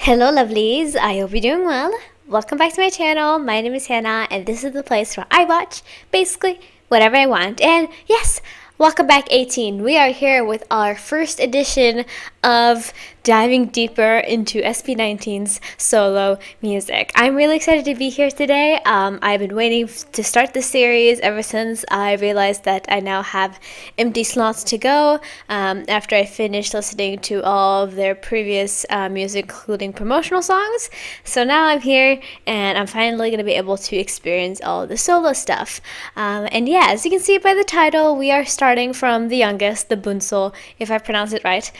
Hello lovelies, I hope you're doing well. Welcome back to my channel. My name is Hannah and this is the place where I watch basically whatever I want. And yes, welcome back 18. We are here with our first edition of diving deeper into SB19's solo music. I'm really excited to be here today. I've been waiting to start this series ever since I realized that I now have empty slots to go after I finished listening to all of their previous music, including promotional songs. So now I'm here and I'm finally going to be able to experience all of the solo stuff. And yeah, as you can see by the title, we are starting from the youngest, the Bunso, if I pronounce it right.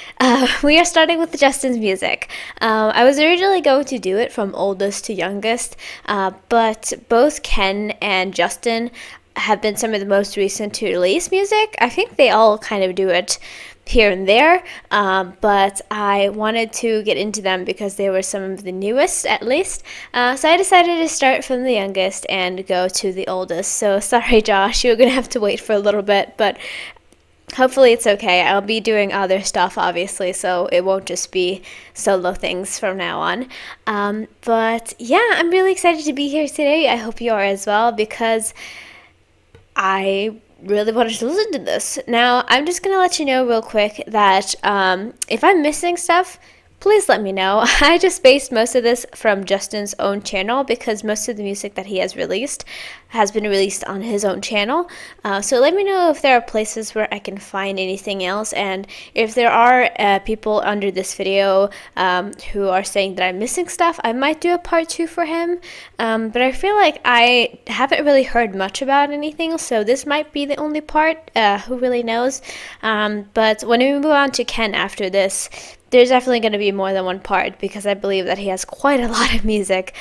We are starting with Justin's music. I was originally going to do it from oldest to youngest, but both Ken and Justin have been some of the most recent to release music. I think they all kind of do it here and there, but I wanted to get into them because they were some of the newest, at least. So I decided to start from the youngest and go to the oldest. So sorry, Josh, you're gonna have to wait for a little bit, but hopefully it's okay. I'll be doing other stuff, obviously, so it won't just be solo things from now on. But yeah, I'm really excited to be here today. I hope you are as well, because I really wanted to listen to this. Now, I'm just going to let you know real quick that if I'm missing stuff, please let me know. I just based most of this from Justin's own channel because most of the music that he has released has been released on his own channel. So let me know if there are places where I can find anything else, and if there are people under this video who are saying that I'm missing stuff, I might do a part 2 for him. But I feel like I haven't really heard much about anything, so this might be the only part. Who really knows? But when we move on to Ken after this, there's definitely going to be more than one part because I believe that he has quite a lot of music.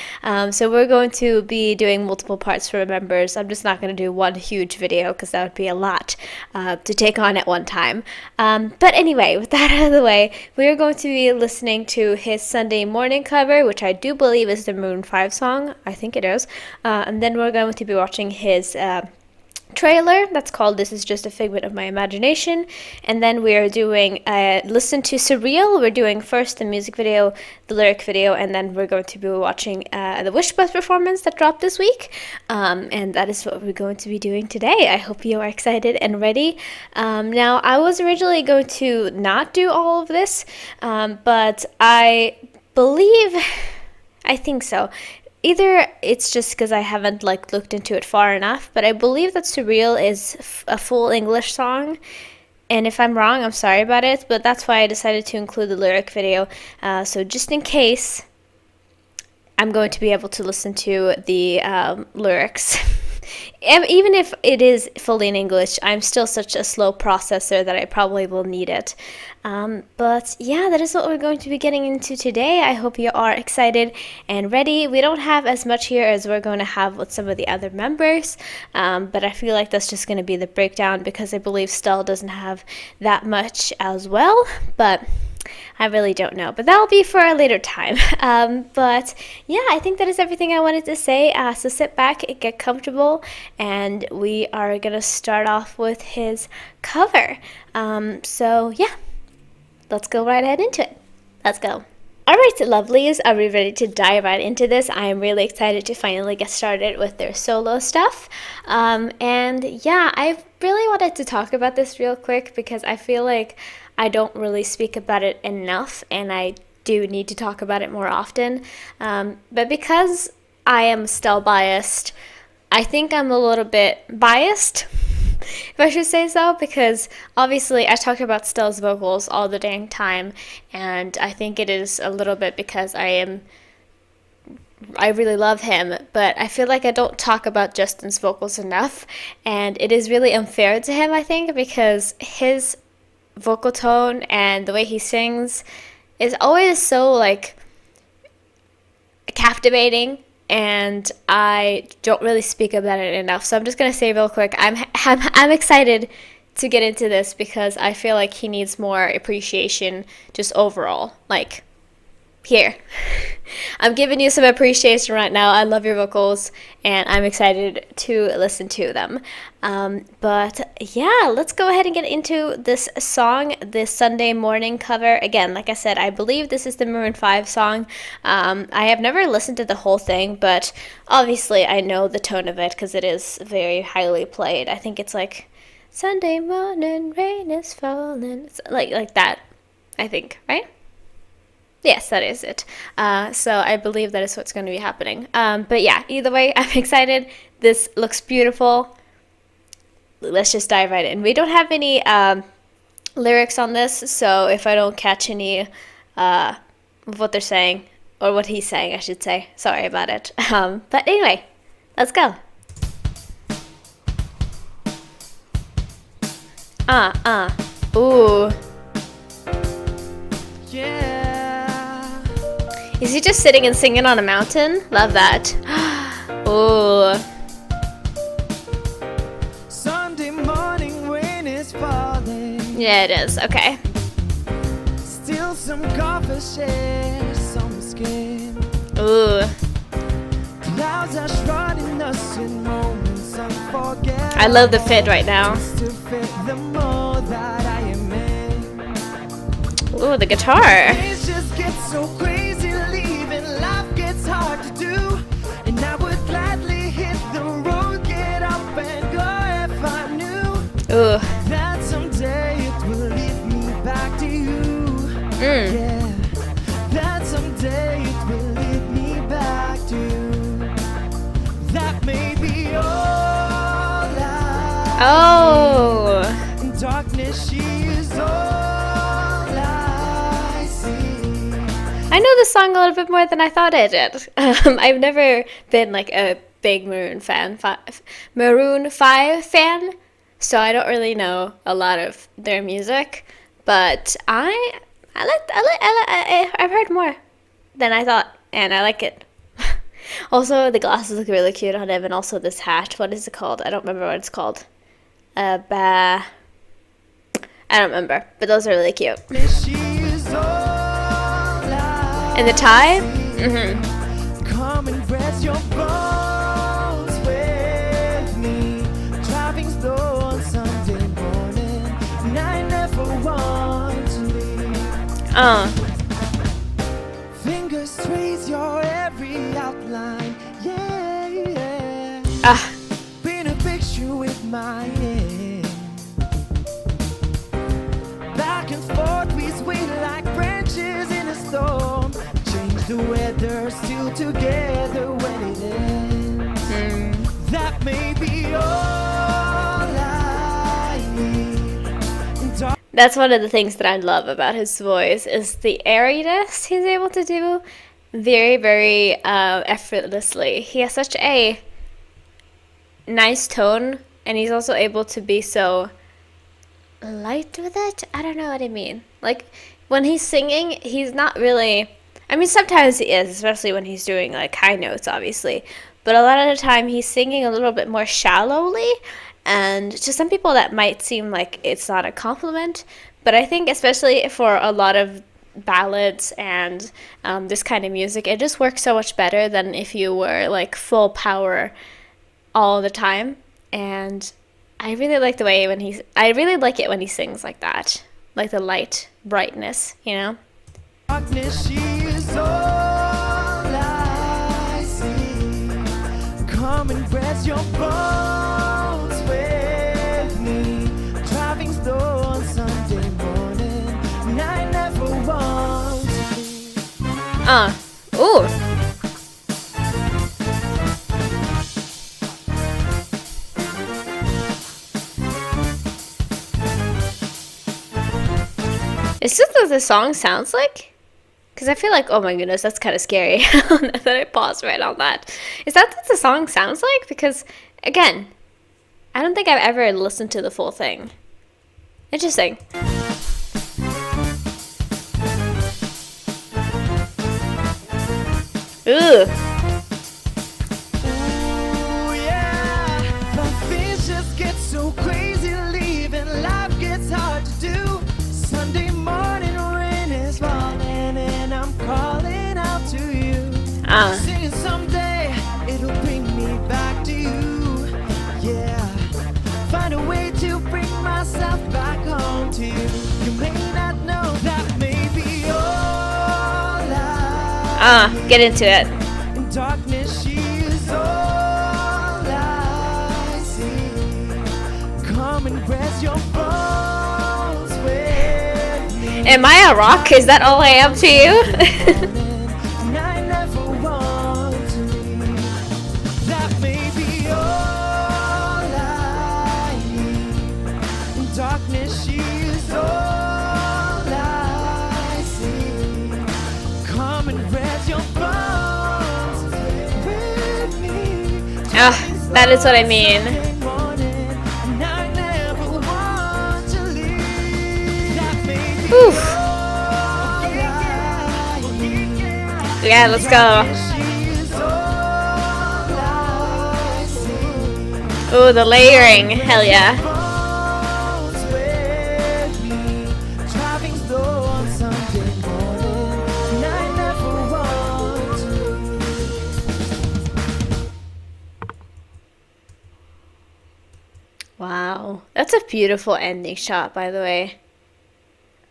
So we're going to be doing multiple parts for members. I'm just not going to do one huge video because that would be a lot to take on at one time. But anyway, with that out of the way, we are going to be listening to his Sunday morning cover, which I do believe is the Maroon 5 song. I think it is. And then we're going to be watching his trailer that's called This Is Just a Figment of My Imagination, and then we are doing listen to Surreal. We're doing first the music video, the lyric video, and then we're going to be watching the Wish Bus performance that dropped this week, and that is what we're going to be doing today. I hope you are excited and ready. Now, I was originally going to not do all of this, but I think so. Either it's just because I haven't looked into it far enough, but I believe that Surreal is a full English song, and if I'm wrong, I'm sorry about it, but that's why I decided to include the lyric video. So just in case, I'm going to be able to listen to the lyrics. Even if it is fully in English, I'm still such a slow processor that I probably will need it. But yeah, that is what we're going to be getting into today. I hope you are excited and ready. We don't have as much here as we're going to have with some of the other members, but I feel like that's just going to be the breakdown because I believe Stell doesn't have that much as well, but I really don't know, but that'll be for a later time. But yeah, I think that is everything I wanted to say. So sit back and get comfortable, and we are gonna start off with his cover. So yeah, let's go right ahead into it. Let's go. Alright, lovelies, are we ready to dive right into this? I am really excited to finally get started with their solo stuff. And yeah, I really wanted to talk about this real quick because I feel like I don't really speak about it enough, and I do need to talk about it more often. But because I am still biased, I think I'm a little bit biased, if I should say so, because obviously I talk about Stell's vocals all the dang time, and I think it is a little bit because I really love him, but I feel like I don't talk about Justin's vocals enough, and it is really unfair to him, I think, because his vocal tone and the way he sings is always so captivating, and I don't really speak about it enough. So I'm just gonna say real quick, I'm excited to get into this because I feel like he needs more appreciation just overall. here. I'm giving you some appreciation right now. I love your vocals, and I'm excited to listen to them. But yeah, let's go ahead and get into this song, this Sunday morning cover. Again, like I said, I believe this is the Maroon 5 song. I have never listened to the whole thing, but obviously I know the tone of it because it is very highly played. I think it's like Sunday morning, rain is falling. It's like that, I think, right? Yes, that is it. So I believe that is what's going to be happening. But yeah, either way, I'm excited. This looks beautiful. Let's just dive right in. We don't have any lyrics on this, so if I don't catch any of what they're saying, or what he's saying, I should say, sorry about it. But anyway, let's go. Ooh. Yeah. Is he just sitting and singing on a mountain? Love that. Ooh. Sunday morning, rain is falling. Yeah, it is. Okay. Still some coffee share some skin. Ooh. Clouds are shrouding us in moments unforgettable. I love the fit right now. Just to fit the mold that I am in. Ooh, the guitar. Things just get so crazy, leaving life gets hard to do. And I would gladly hit the road, get up and go if I knew Ooh. that someday it will lead me back to you. Yeah, that someday it will lead me back to you. That may be all I Oh. in darkness, she is all I see. I know this song a little bit more than I thought I did. I've never been like a big Maroon 5 fan, so I don't really know a lot of their music. But I've heard more than I thought, and I like it. Also, the glasses look really cute on him, and also this hat. What is it called? I don't remember what it's called. I don't remember, but those are really cute. She is all I And the tie? see. Come and press your bones with me. Driving slow on Sunday morning, and I never want to leave. Fingers trace your every outline. Yeah, yeah. Paint a picture with my hand. Back and forth we sway like branches in a storm. Change the weather, still together when it ends. That may be all I need. That's one of the things that I love about his voice is the airiness he's able to do very, very effortlessly. He has such a nice tone, and he's also able to be so light with it. I don't know what I mean. Like, when he's singing, he's not really... I mean, sometimes he is, especially when he's doing, like, high notes, obviously. But a lot of the time, he's singing a little bit more shallowly. And to some people, that might seem like it's not a compliment. But I think especially for a lot of ballads and this kind of music, it just works so much better than if you were, like, full power all the time. And I really like the way I really like it when he sings like that. Like the light brightness, you know? Darkness, she is all I see. Come and press your bones with me. Driving slow on Sunday morning, and I never want to leave. Ooh. Is this what the song sounds like? Because I feel like, oh my goodness, that's kind of scary that I paused right on that. Is that what the song sounds like? Because, again, I don't think I've ever listened to the full thing. Interesting. Ooh. Ooh, yeah. But things just get so crazy, leaving life gets hard to do. Sunday morning, rain is falling, and I'm calling Singing someday it'll bring me back to you. Yeah, find a way to bring myself back home to you. You may not know that maybe all I Get into it. in darkness she is all I see. Come and rest your bones with me. Am I a rock? Is that all I am to you? And I never want to leave. That may be all I need. In darkness she is all I see. Come and rest your bones with me. That is what I mean. Morning, and I never want to leave. That may be Oof. all I need. Yeah, let's go. She is all I see. Ooh, the layering. Hell yeah. Bones with me. Driving slow on Sunday morning, and I never want to. Wow. That's a beautiful ending shot, by the way.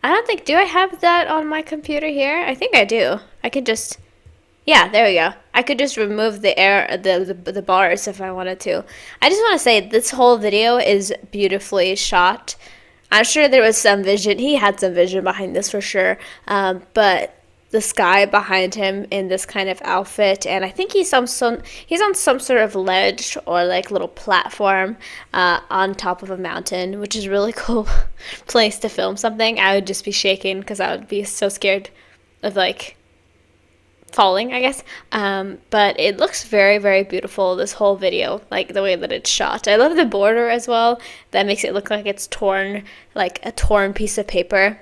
I don't think, do I have that on my computer here? I think I do. I could just, yeah, there we go. I could just remove the the bars if I wanted to. I just want to say this whole video is beautifully shot. I'm sure there was some vision. He had some vision behind this for sure. But the sky behind him in this kind of outfit, and I think he's on some sort of ledge or like little platform on top of a mountain, which is a really cool place to film something. I would just be shaking because I would be so scared of like falling, I guess. But it looks very, very beautiful, this whole video, like the way that it's shot. I love the border as well. That makes it look like it's torn, like a torn piece of paper.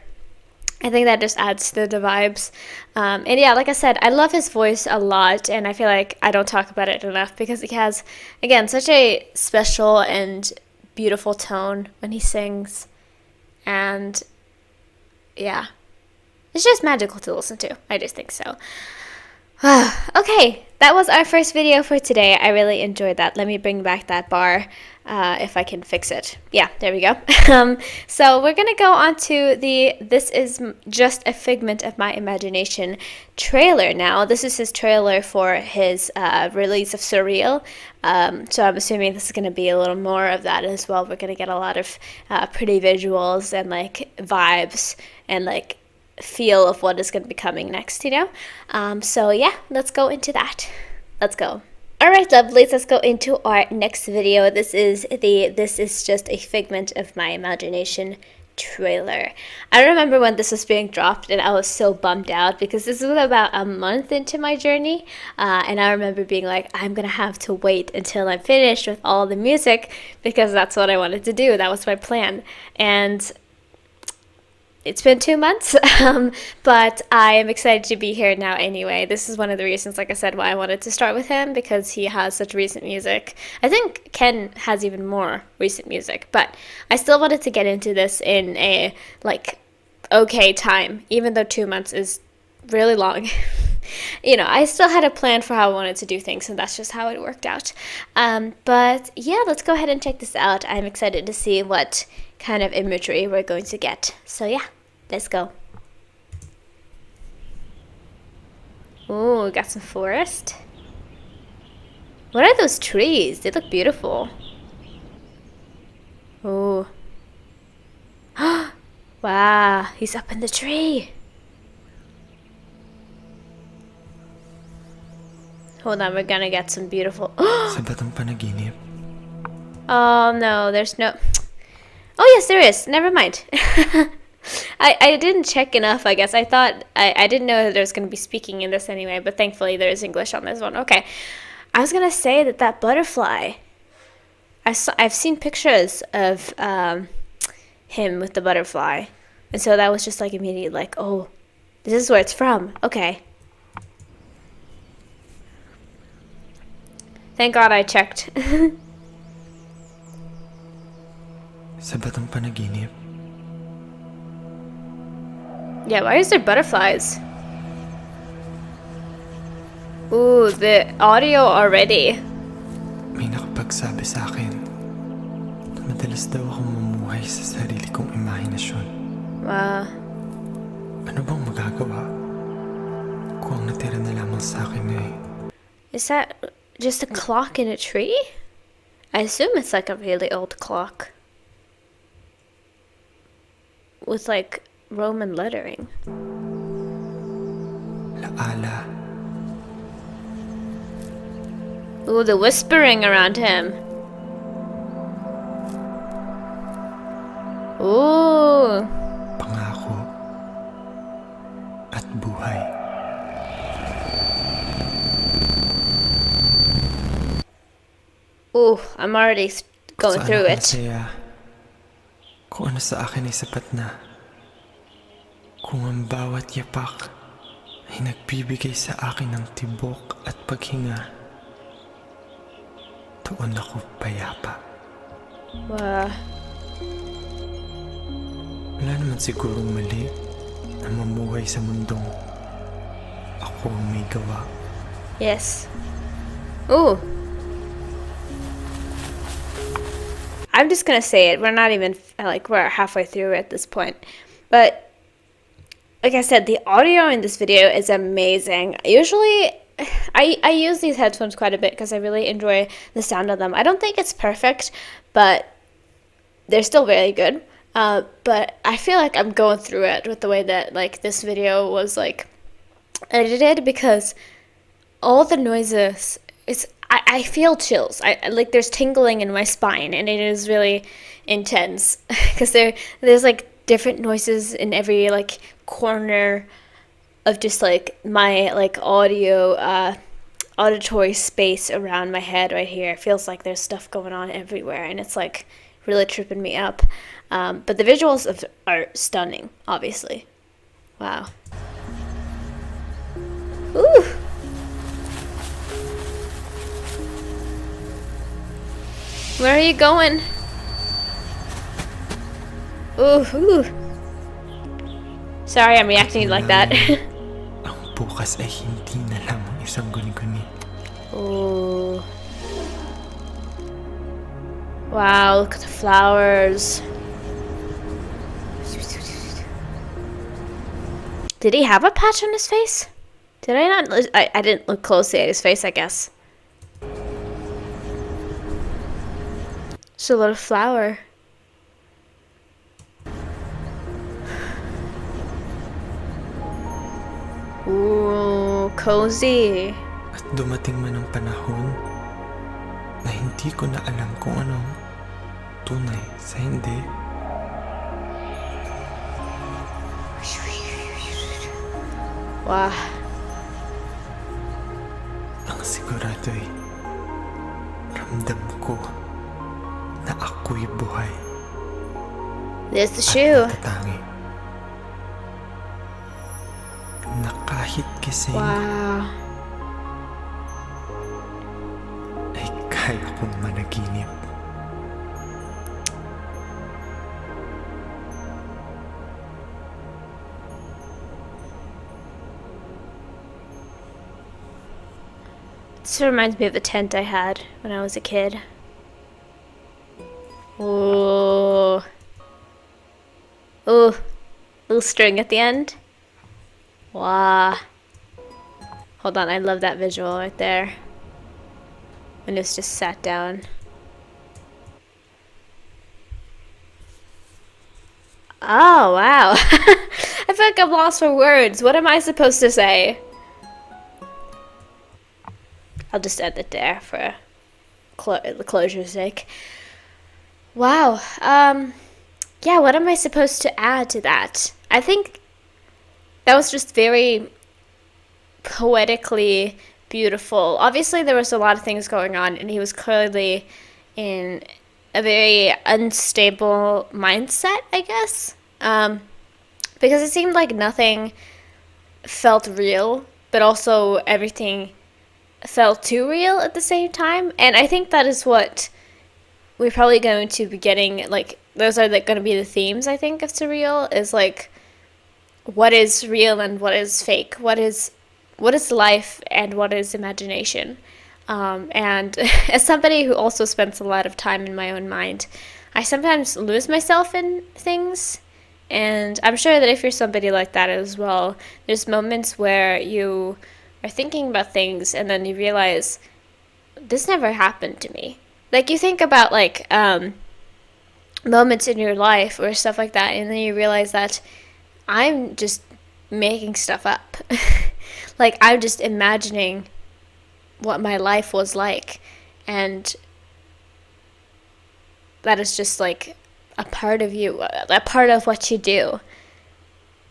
I think that just adds to the vibes. And yeah, like I said, I love his voice a lot, and I feel like I don't talk about it enough because he has, again, such a special and beautiful tone when he sings. And yeah, it's just magical to listen to. I just think so. Okay, that was our first video for today. I really enjoyed that. Let me bring back that bar if I can fix it. Yeah, there we go. So we're going to go on to the This Is Just a Figment of My Imagination trailer now. This is his trailer for his release of Surreal. So I'm assuming this is going to be a little more of that as well. We're going to get a lot of pretty visuals and like vibes and like feel of what is going to be coming next, you know? So yeah, let's go into that. Let's go. Alright, lovelies, let's go into our next video. This is Just a Figment of My Imagination trailer. I remember when this was being dropped and I was so bummed out because this was about a month into my journey, and I remember being like, I'm gonna have to wait until I'm finished with all the music because that's what I wanted to do. That was my plan. And it's been 2 months, but I am excited to be here now anyway. This is one of the reasons, like I said, why I wanted to start with him, because he has such recent music. I think Ken has even more recent music, but I still wanted to get into this in a, like, okay time, even though 2 months is really long. You know, I still had a plan for how I wanted to do things, and that's just how it worked out. But yeah, let's go ahead and check this out. I'm excited to see what kind of imagery we're going to get. So yeah, let's go. Ooh, we got some forest. What are those trees? They look beautiful. Ooh. Wow, he's up in the tree. Hold on, we're gonna get some beautiful... Sa batang panaginip. Oh no, there's no... Oh yes, there is. Never mind. I didn't check enough, I guess. I thought... I didn't know that there was going to be speaking in this anyway, but thankfully there is English on this one. Okay. I was going to say that butterfly... I've seen pictures of him with the butterfly. And so that was just like immediately like, oh, this is where it's from. Okay. Thank God I checked. Sa batang panaginip. Yeah, why is there butterflies? Ooh, the audio already. May nakapagsabi sa akin na madalas daw akong mamuhay sa sarili kong imahinasyon. Wow. Ano bang magagawa kung ang natira na lamang sa akin ay Is that just a clock in a tree? I assume it's like a really old clock. With like Roman lettering. laala? Ooh, the whispering around him. Ooh. Pangako at buhay. Ooh, I'm already going Saan through ako it. masaya, kung ano sa akin ay sapat na. Kung ang bawat yapak ay nagbibigay sa akin ng tibok at paghinga, doon ako payapa. Wow. Wala naman sigurong mali na mamuhay sa mundong ako ang may gawa. Yes. Ooh. I'm just gonna say it. We're not even like we're halfway through at this point. But like I said, the audio in this video is amazing. Usually I use these headphones quite a bit because I really enjoy the sound of them. I don't think it's perfect, but they're still very good. But I feel like I'm going through it with the way that like this video was like edited, because all the noises, I feel chills. I like there's tingling in my spine, and it is really intense because there's like different noises in every like corner of just like my like auditory space around my head right here. It feels like there's stuff going on everywhere, and it's like really tripping me up. But the visuals are stunning, obviously. Wow. Ooh. Where are you going? Ooh. Sorry, I'm reacting like that. Ang bukas ay hindi na lamang isang guni-guni. Ooh. Wow, look at the flowers. Did he have a patch on his face? Did I not? I didn't look closely at his face, I guess. Just a little flower. Ooh, cozy. At dumating man ang panahon na hindi ko na alam kung anong tunay sa hindi. Wow. Ang sigurado'y ramdam ko na ako'y buhay. There's the shoe. At natatangi. Na kahit gising Wow. ay kaya kong managinip. This reminds me of the tent I had when I was a kid. Ooh. Ooh. Little string at the end. Wow. Hold on, I love that visual right there. When it's just sat down. Oh, wow. I feel like I'm lost for words. What am I supposed to say? I'll just end it there for the closure's sake. Wow. Yeah, what am I supposed to add to that? I think that was just very poetically beautiful. Obviously, there was a lot of things going on, and he was clearly in a very unstable mindset, I guess. Because it seemed like nothing felt real, but also everything felt too real at the same time. And I think that is what we're probably going to be getting, like, those are going to be the themes, I think, of surreal, is like what is real and what is fake, what is what is life and what is imagination. And as somebody who also spends a lot of time in my own mind, I sometimes lose myself in things. And I'm sure that if you're somebody like that as well, there's moments where you are thinking about things and then you realize this never happened to me. Like you think about like moments in your life or stuff like that, and then you realize that I'm just making stuff up. Like I'm just imagining what my life was like, and that is just like a part of you, a part of what you do.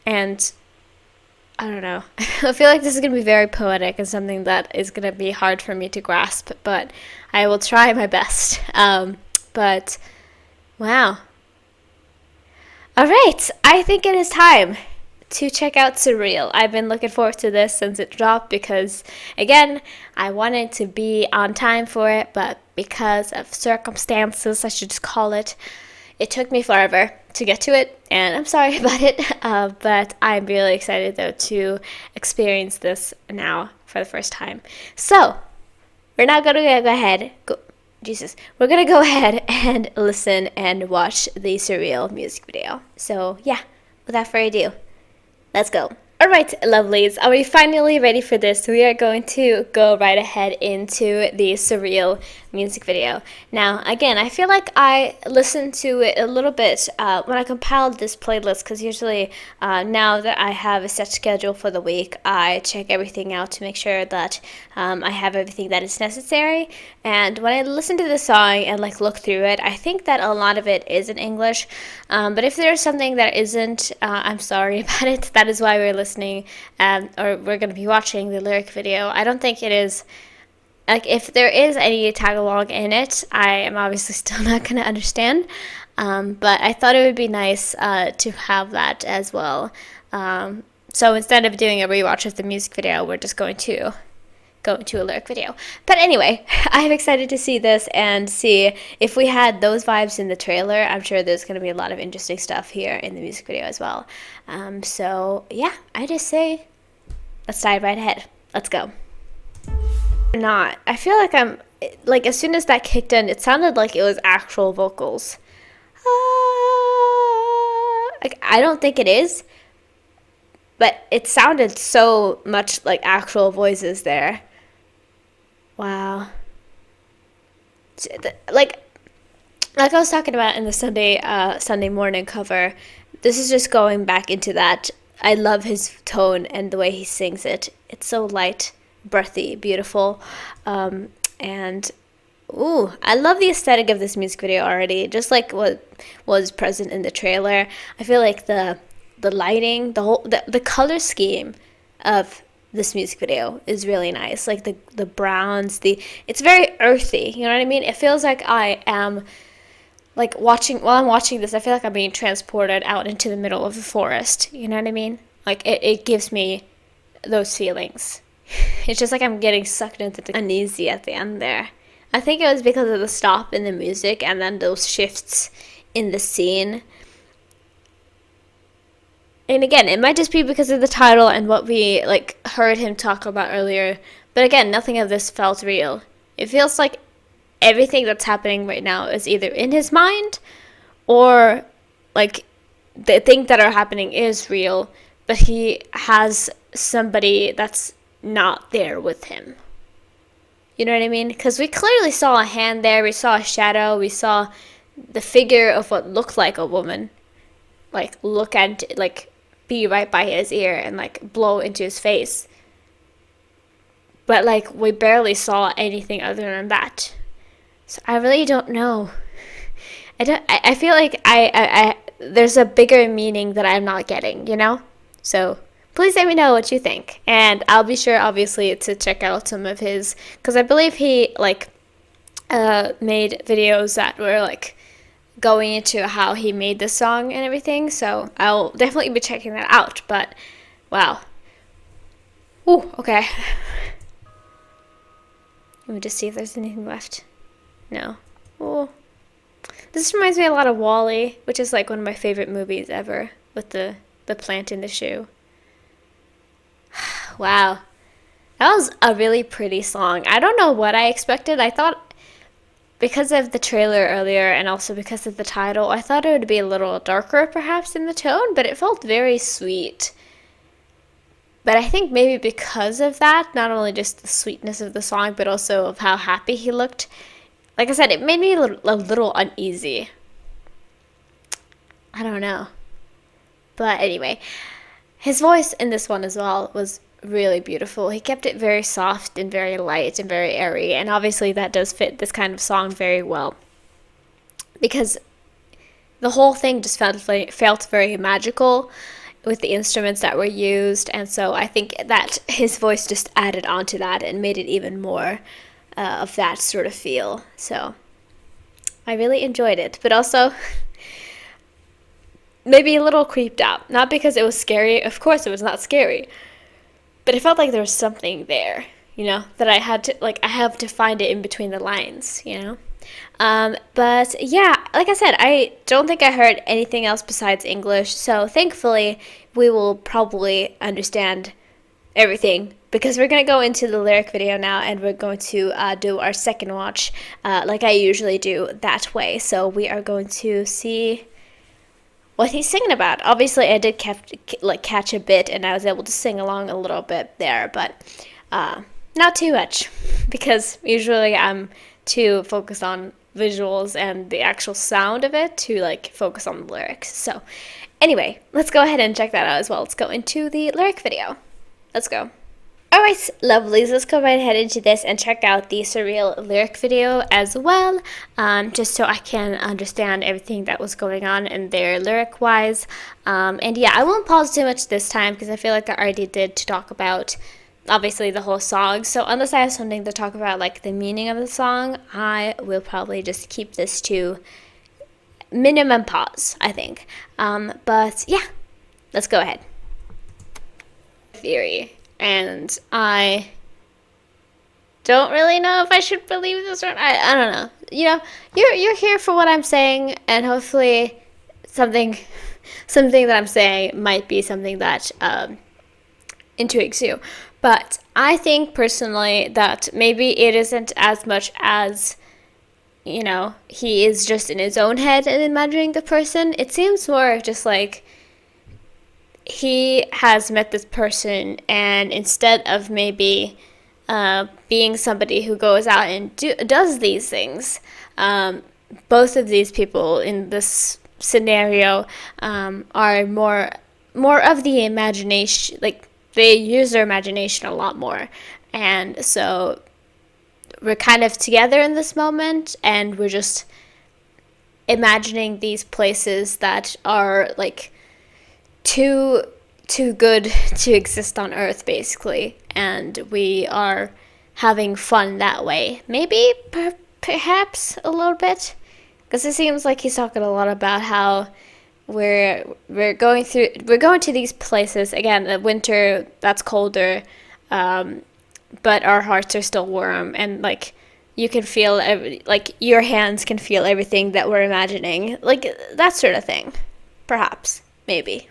And I don't know. I feel like this is going to be very poetic and something that is going to be hard for me to grasp, but I will try my best. But wow. All right, I think it is time to check out Surreal. I've been looking forward to this since it dropped because, again, I wanted to be on time for it, but because of circumstances, I should just call it, it took me forever to get to it, and I'm sorry about it, but I'm really excited, though, to experience this now for the first time. So, we're now going to go ahead, we're going to go ahead and listen and watch the Surreal music video. So, yeah, without further ado, let's go. Alright, lovelies, are we finally ready for this? We are going to go right ahead into the Surreal music video. Now, again, I feel like I listened to it a little bit when I compiled this playlist, because usually now that I have a set schedule for the week, I check everything out to make sure that I have everything that is necessary. And when I listen to the song and like look through it, I think that a lot of it is in English. But if there's something that isn't, I'm sorry about it. That is why we're listening, or we're going to be watching the lyric video. I don't think it is. Like, if there is any Tagalog in it, I am obviously still not going to understand. But I thought it would be nice to have that as well. So instead of doing a rewatch of the music video, we're just going to go into a lyric video. But anyway, I'm excited to see this and see if we had those vibes in the trailer. I'm sure there's going to be a lot of interesting stuff here in the music video as well. So yeah, I just say, let's dive right ahead. Let's go. Not. I feel like I'm like, as soon as that kicked in, it sounded like it was actual vocals. Like, I don't think it is, but it sounded so much like actual voices there. Wow. Like I was talking about in the Sunday morning cover, this is just going back into that. I love his tone and the way he sings it. It's so light, breathy, beautiful, and ooh, I love the aesthetic of this music video already, just like what was present in the trailer. I feel like the lighting, the color scheme of this music video is really nice. Like the browns, it's very earthy, you know what I mean? It feels like I am like while I'm watching this, I feel like I'm being transported out into the middle of the forest, you know what I mean? Like it gives me those feelings. It's just like I'm getting sucked into the uneasy at the end there. I think it was because of the stop in the music and then those shifts in the scene. And again, it might just be because of the title and what we like heard him talk about earlier. But again, nothing of this felt real. It feels like everything that's happening right now is either in his mind or like the things that are happening is real, but he has somebody that's not there with him. You know what I mean? Because we clearly saw a hand there, we saw a shadow, we saw the figure of what looked like a woman, like look at, like be right by his ear and like blow into his face. But like we barely saw anything other than that. So I really don't know. I feel like I there's a bigger meaning that I'm not getting, you know? So please let me know what you think. And I'll be sure, obviously, to check out some of his, because I believe he, like, made videos that were, like, going into how he made the song and everything. So I'll definitely be checking that out. But, wow. Ooh, okay. Let me just see if there's anything left. No. Ooh. This reminds me a lot of WALL-E, which is, like, one of my favorite movies ever, with the plant in the shoe. Wow. That was a really pretty song. I don't know what I expected. I thought, because of the trailer earlier and also because of the title, I thought it would be a little darker perhaps in the tone, but it felt very sweet. But I think maybe because of that, not only just the sweetness of the song, but also of how happy he looked, like I said, it made me a little uneasy. I don't know. But anyway, his voice in this one as well was really beautiful. He kept it very soft and very light and very airy, and obviously that does fit this kind of song very well because the whole thing just felt very magical with the instruments that were used, and so I think that his voice just added on to that and made it even more of that sort of feel. So I really enjoyed it, but also maybe a little creeped out. Not because it was scary. Of course, it was not scary. But it felt like there was something there, that I have to find it in between the lines. But yeah, like I said, I don't think I heard anything else besides English. So thankfully, we will probably understand everything because we're going to go into the lyric video now and we're going to do our second watch like I usually do that way. So we are going to see what he's singing about. Obviously, I did catch a bit, and I was able to sing along a little bit there, but not too much, because usually I'm too focused on visuals and the actual sound of it to focus on the lyrics. So anyway, let's go ahead and check that out as well. Let's go into the lyric video. Let's go. Alright, lovelies, let's go right ahead into this and check out the surreal lyric video as well, just so I can understand everything that was going on in there lyric-wise. And yeah, I won't pause too much this time because I feel like I already did to talk about, obviously, the whole song. So unless I have something to talk about, like the meaning of the song, I will probably just keep this to minimum pause, I think. But yeah, let's go ahead. Theory. And I don't really know if I should believe this or not. I don't know. You're here for what I'm saying, and hopefully something that I'm saying might be something that intrigues you. But I think personally that maybe it isn't as much as he is just in his own head and imagining the person. It seems more just like he has met this person, and instead of maybe being somebody who goes out and does these things, both of these people in this scenario are more of the imagination. Like, they use their imagination a lot more, and so we're kind of together in this moment, and we're just imagining these places that are like too good to exist on Earth, basically, and we are having fun that way. Maybe, perhaps a little bit, because it seems like he's talking a lot about how we're going to these places again. The winter, that's colder, but our hearts are still warm, and you can feel your hands can feel everything that we're imagining, that sort of thing, perhaps, maybe.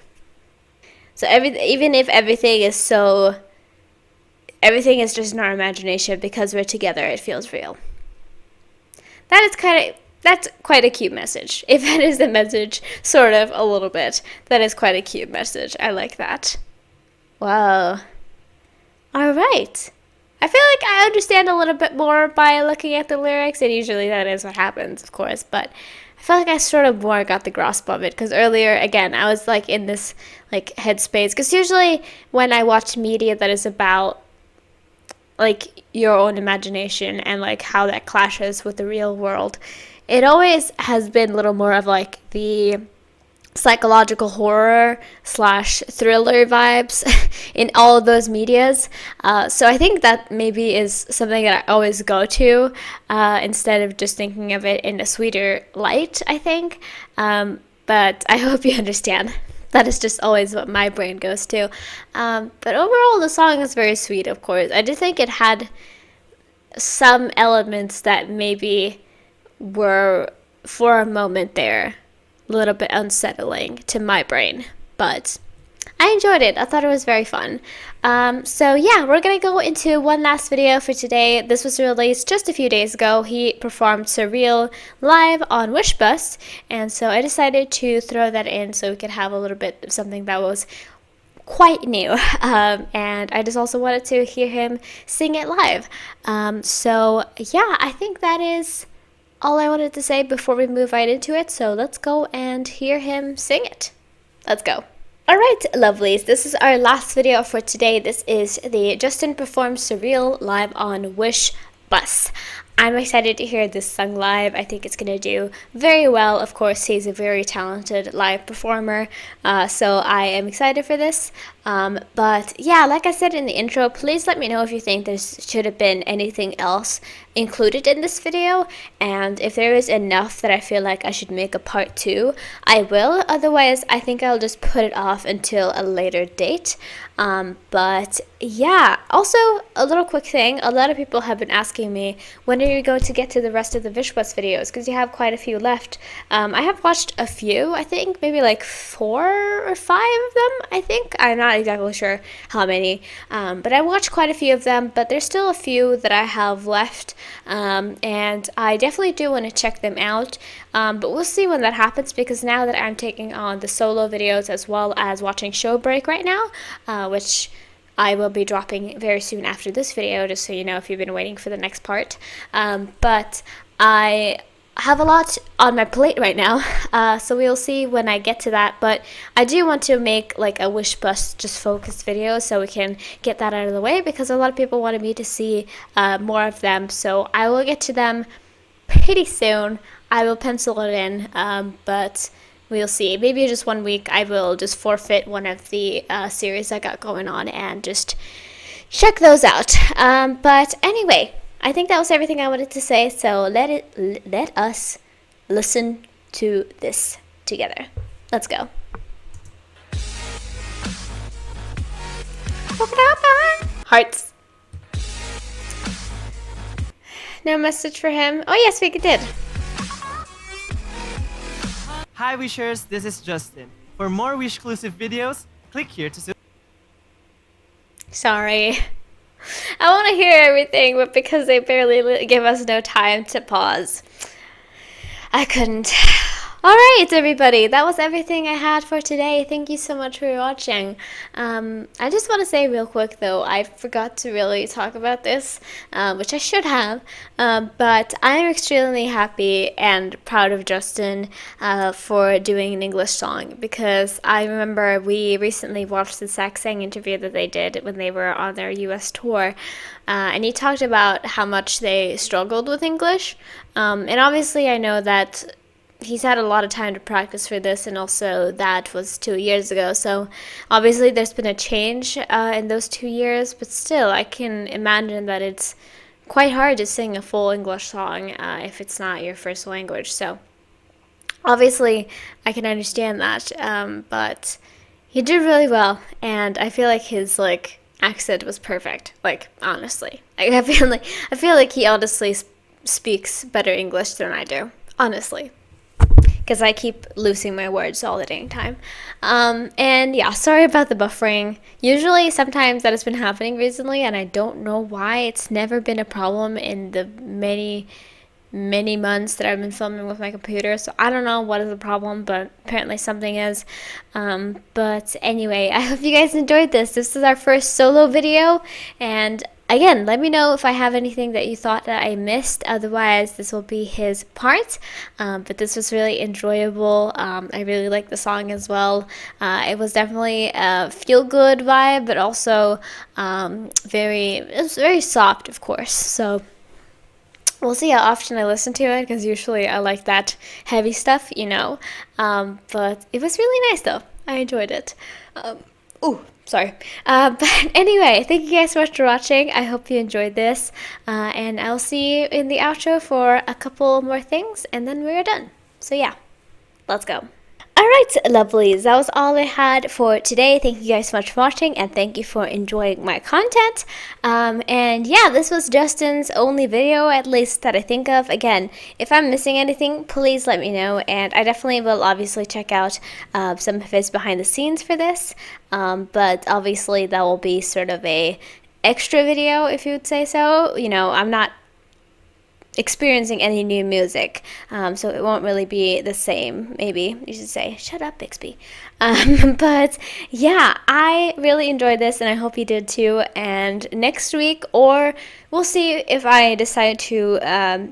So even if everything is just in our imagination, because we're together, it feels real. That's quite a cute message. If that is the message, sort of, a little bit, that is quite a cute message. I like that. Wow. All right. I feel like I understand a little bit more by looking at the lyrics, and usually that is what happens, of course, but I feel like I sort of more got the grasp of it, because earlier, again, I was in this headspace, because usually when I watch media that is about your own imagination and how that clashes with the real world, it always has been a little more of the psychological horror / thriller vibes in all of those medias. So I think that maybe is something that I always go to instead of just thinking of it in a sweeter light, I think. But I hope you understand. That is just always what my brain goes to. But overall, the song is very sweet, of course. I do think it had some elements that maybe were, for a moment there, a little bit unsettling to my brain. But I enjoyed it. I thought it was very fun. So yeah, we're gonna go into one last video for today. This was released just a few days ago. He performed Surreal live on Wishbus, and so I decided to throw that in so we could have a little bit of something that was quite new. And I just also wanted to hear him sing it live. So yeah, I think that is all I wanted to say before we move right into it. So let's go and hear him sing it. Let's go. Alright, lovelies, this is our last video for today. This is the Justin Performs Surreal live on Wish Bus. I'm excited to hear this sung live. I think it's going to do very well. Of course, he's a very talented live performer, so I am excited for this. But yeah, like I said in the intro, please let me know if you think there should have been anything else included in this video, and if there is enough that I feel like I should make a part 2, I will. Otherwise, I think I'll just put it off until a later date. But yeah, also a little quick thing, a lot of people have been asking me, when are you going to get to the rest of the Vishwas videos, because you have quite a few left. I have watched a few, I think maybe like 4 or 5 of them, I think. I'm not exactly sure how many, but I watched quite a few of them, but there's still a few that I have left, and I definitely do want to check them out, but we'll see when that happens, because now that I'm taking on the solo videos as well as watching Showbreak right now, which I will be dropping very soon after this video, just so you know if you've been waiting for the next part. But I have a lot on my plate right now, so we'll see when I get to that. But I do want to make like a Wish Bus just focused video so we can get that out of the way, because a lot of people wanted me to see more of them. So I will get to them pretty soon. I will pencil it in, but we'll see. Maybe just 1 week I will just forfeit one of the series I got going on and just check those out. But anyway, I think that was everything I wanted to say, so let us listen to this together. Let's go. Hearts. No message for him. Oh yes, we did. Hi Wishers, this is Justin. For more Wish-exclusive videos, click here to Sorry. I want to hear everything, but because they barely give us no time to pause, I couldn't. Alright, everybody, that was everything I had for today. Thank you so much for watching. I just want to say real quick, though, I forgot to really talk about this, which I should have, but I'm extremely happy and proud of Justin for doing an English song, because I remember we recently watched the Zach Sang interview that they did when they were on their US tour, and he talked about how much they struggled with English, and obviously I know that he's had a lot of time to practice for this, and also that was 2 years ago, so obviously there's been a change in those 2 years, but still I can imagine that it's quite hard to sing a full English song if it's not your first language. So obviously I can understand that, but he did really well, and I feel like his accent was perfect. Like, honestly, I feel like he honestly speaks better English than I do, honestly, because I keep losing my words all the dang time. And yeah, sorry about the buffering. Usually, sometimes that has been happening recently, and I don't know why. It's never been a problem in the many months that I've been filming with my computer, so I don't know what is the problem, but apparently something is. But anyway, I hope you guys enjoyed this. This is our first solo video, and again, let me know if I have anything that you thought that I missed. Otherwise, this will be his part. But this was really enjoyable. I really liked the song as well. It was definitely a feel-good vibe, but also it was very soft, of course. So we'll see how often I listen to it, because usually I like that heavy stuff, you know. But it was really nice, though. I enjoyed it. Sorry. But anyway, thank you guys so much for watching. I hope you enjoyed this. And I'll see you in the outro for a couple more things, and then we're done. So yeah, let's go. Alright, lovelies, that was all I had for today. Thank you guys so much for watching, and thank you for enjoying my content. And yeah, this was Justin's only video, at least that I think of. Again, if I'm missing anything, please let me know, and I definitely will obviously check out some of his behind the scenes for this. But obviously that will be sort of a extra video, if you would say so. You know, I'm not experiencing any new music, so it won't really be the same. Maybe you should say, shut up, Bixby. But yeah, I really enjoyed this, and I hope you did too. And next week, or we'll see if I decide to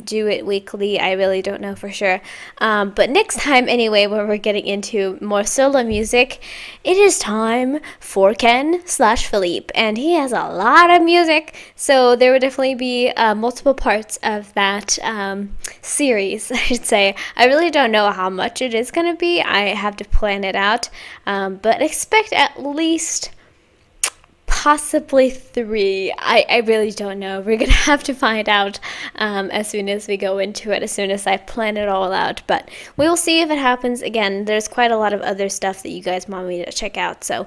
do it weekly. I really don't know for sure. But next time anyway, when we're getting into more solo music, it is time for Ken/Philippe, and he has a lot of music, so there will definitely be multiple parts of that series, I should say. I really don't know how much it is going to be. I have to plan it out, but expect at least possibly 3. I really don't know. We're gonna have to find out as soon as we go into it, as soon as I plan it all out. But we will see if it happens. Again, there's quite a lot of other stuff that you guys want me to check out, so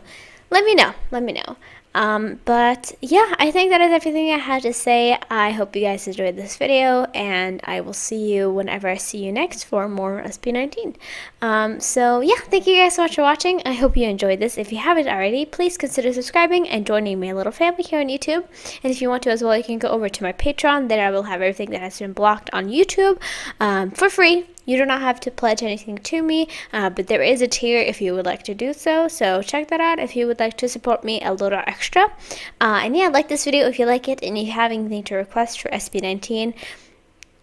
let me know. But yeah, I think that is everything I had to say. I hope you guys enjoyed this video, and I will see you whenever I see you next for more SP19. So yeah, thank you guys so much for watching. I hope you enjoyed this. If you haven't already, please consider subscribing and joining my little family here on YouTube. And if you want to as well, you can go over to my Patreon. There I will have everything that has been blocked on YouTube for free. You do not have to pledge anything to me, but there is a tier if you would like to do so. So check that out if you would like to support me a little extra. And yeah, like this video if you like it, and if you have anything to request for SP19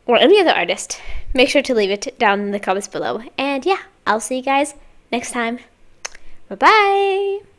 or any other artist, make sure to leave it down in the comments below. And yeah, I'll see you guys next time. Bye-bye!